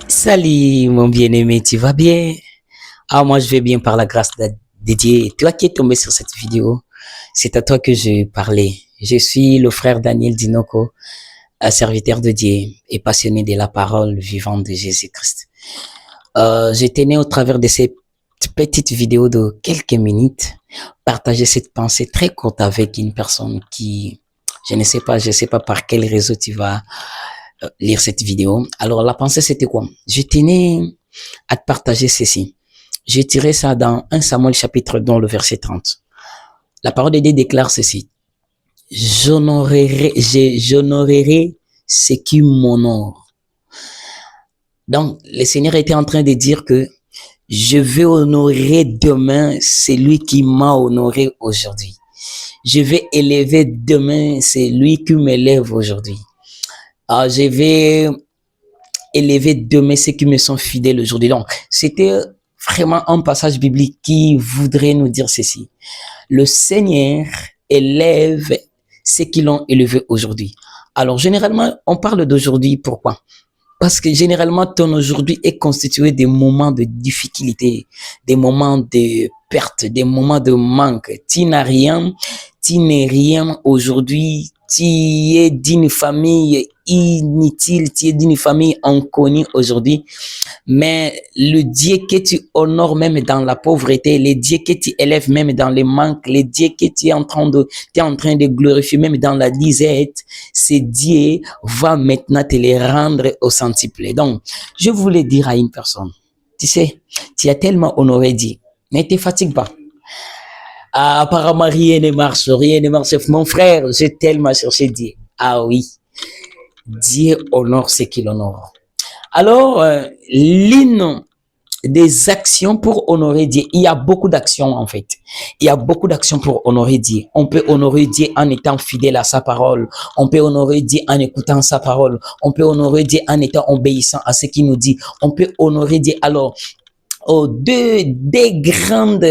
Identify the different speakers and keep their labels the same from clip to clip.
Speaker 1: Salut mon bien-aimé, tu vas bien? Ah, moi je vais bien par la grâce de Dieu. Toi qui es tombé sur cette vidéo, c'est à toi que je parlais. Je suis le frère Daniel Dinoko, un serviteur de Dieu et passionné de la parole vivante de Jésus-Christ. Je tenais au travers de ces petites vidéos de quelques minutes, partager cette pensée très courte avec une personne qui, je sais pas par quel réseau tu vas lire cette vidéo. Alors la pensée c'était quoi? Je tenais à te partager ceci. J'ai tiré ça dans 1 Samuel chapitre 2, le verset 30. La parole de Dieu déclare ceci. J'honorerai ceux qui m'honorent. Donc, le Seigneur était en train de dire que je vais honorer demain celui qui m'a honoré aujourd'hui. Je vais élever demain celui qui m'élève aujourd'hui. Je vais élever demain ceux qui me sont fidèles aujourd'hui. Donc, c'était vraiment un passage biblique qui voudrait nous dire ceci. Le Seigneur élève ceux qui l'ont élevé aujourd'hui. Alors, généralement, on parle d'aujourd'hui. Pourquoi? Parce que généralement, ton aujourd'hui est constitué des moments de difficulté, des moments de perte, des moments de manque. Tu n'as rien, tu n'es rien aujourd'hui. Tu es d'une famille inutile, tu es d'une famille inconnue aujourd'hui. Mais le Dieu que tu honores même dans la pauvreté, le Dieu que tu élèves même dans les manques, le Dieu que tu es en train de glorifier même dans la disette, ce Dieu va maintenant te les rendre au centuple. Donc, je voulais dire à une personne, tu sais, tu as tellement honoré Dieu, ne te fatigue pas. Ah, apparemment, rien ne marche, rien ne marche. Mon frère, j'ai tellement cherché Dieu. Ah oui, Dieu honore ce qu'il honore. Alors, l'une des actions pour honorer Dieu, il y a beaucoup d'actions en fait. Il y a beaucoup d'actions pour honorer Dieu. On peut honorer Dieu en étant fidèle à sa parole. On peut honorer Dieu en écoutant sa parole. On peut honorer Dieu en étant obéissant à ce qu'il nous dit. On peut honorer Dieu. Alors, des grandes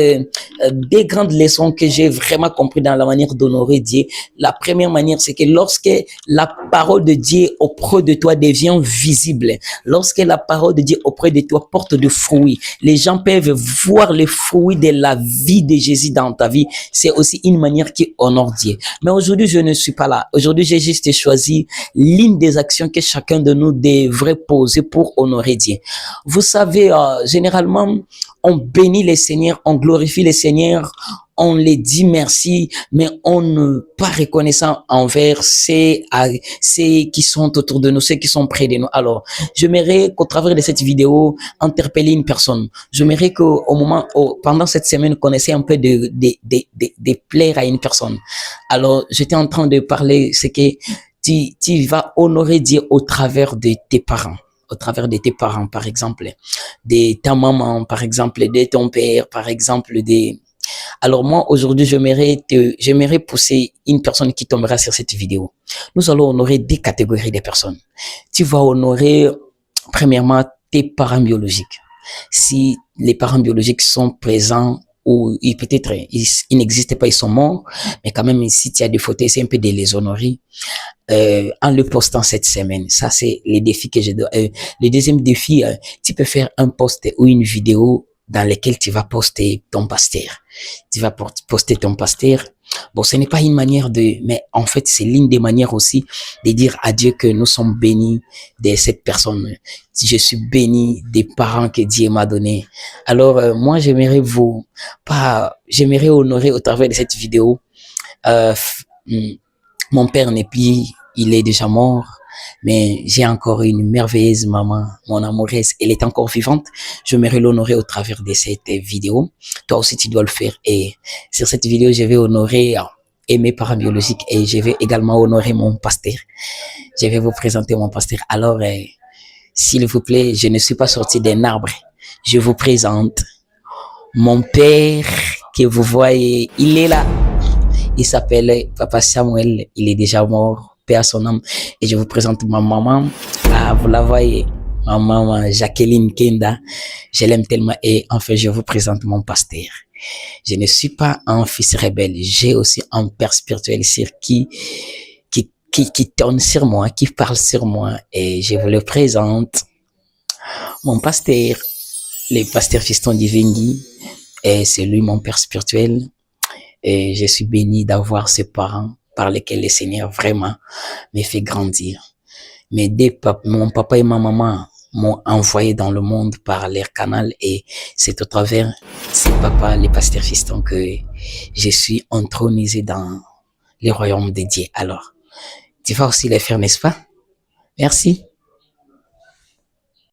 Speaker 1: leçons que j'ai vraiment compris dans la manière d'honorer Dieu. La première manière, c'est que lorsque la parole de Dieu auprès de toi devient visible, lorsque la parole de Dieu auprès de toi porte de fruits, les gens peuvent voir les fruits de la vie de Jésus dans ta vie. C'est aussi une manière qui honore Dieu. Mais aujourd'hui, je ne suis pas là. Aujourd'hui, j'ai juste choisi l'une des actions que chacun de nous devrait poser pour honorer Dieu. Vous savez, généralement, on bénit les seigneurs, on glorifie les seigneurs, on les dit merci, mais on n'est pas reconnaissant envers ceux qui sont autour de nous, ceux qui sont près de nous. Alors, j'aimerais qu'au travers de cette vidéo, interpeller une personne. J'aimerais pendant cette semaine, qu'on essaie un peu de plaire à une personne. Alors, j'étais en train de parler, c'est que tu vas honorer Dieu au travers de tes parents. Au travers de tes parents, par exemple, de ta maman, par exemple, de ton père, par exemple, Alors moi, aujourd'hui, j'aimerais pousser une personne qui tombera sur cette vidéo. Nous allons honorer des catégories de personnes. Tu vas honorer, premièrement, tes parents biologiques. Si les parents biologiques sont présents, ou peut-être ils n'existent pas, ils sont morts, mais quand même, si tu as des photos, c'est un peu de les honorer. En le postant cette semaine. Ça, c'est les défis que je dois. Le deuxième défi, tu peux faire un post ou une vidéo dans laquelle tu vas poster ton pasteur. Tu vas poster ton pasteur. Bon, ce n'est pas une manière mais en fait, c'est l'une des manières aussi de dire à Dieu que nous sommes bénis de cette personne. Je suis béni des parents que Dieu m'a donnés. Alors, moi, j'aimerais honorer au travers de cette vidéo, mon père n'est plus, il est déjà mort, mais j'ai encore une merveilleuse maman, mon amoureuse, elle est encore vivante. J'aimerais l'honorer au travers de cette vidéo. Toi aussi, tu dois le faire. Et sur cette vidéo, je vais honorer mes parents biologiques et je vais également honorer mon pasteur. Je vais vous présenter mon pasteur. Alors, s'il vous plaît, je ne suis pas sorti d'un arbre. Je vous présente mon père que vous voyez, il est là. Il s'appelle Papa Samuel, il est déjà mort, paix à son âme. Et je vous présente ma maman. Ah, vous la voyez, ma maman Jacqueline Kenda. Je l'aime tellement et enfin, je vous présente mon pasteur. Je ne suis pas un fils rebelle, j'ai aussi un père spirituel sur qui tourne sur moi, qui parle sur moi et je vous le présente. Mon pasteur, le pasteur Fiston Divingui, et c'est lui mon père spirituel et je suis béni d'avoir ces parents par lesquels le Seigneur vraiment me fait grandir. Mon papa et ma maman m'ont envoyé dans le monde par leur canal et c'est au travers ces papas, les pasteurs Fiston, que je suis intronisé dans le royaume de Dieu. Alors, tu vas aussi les faire, n'est-ce pas? Merci.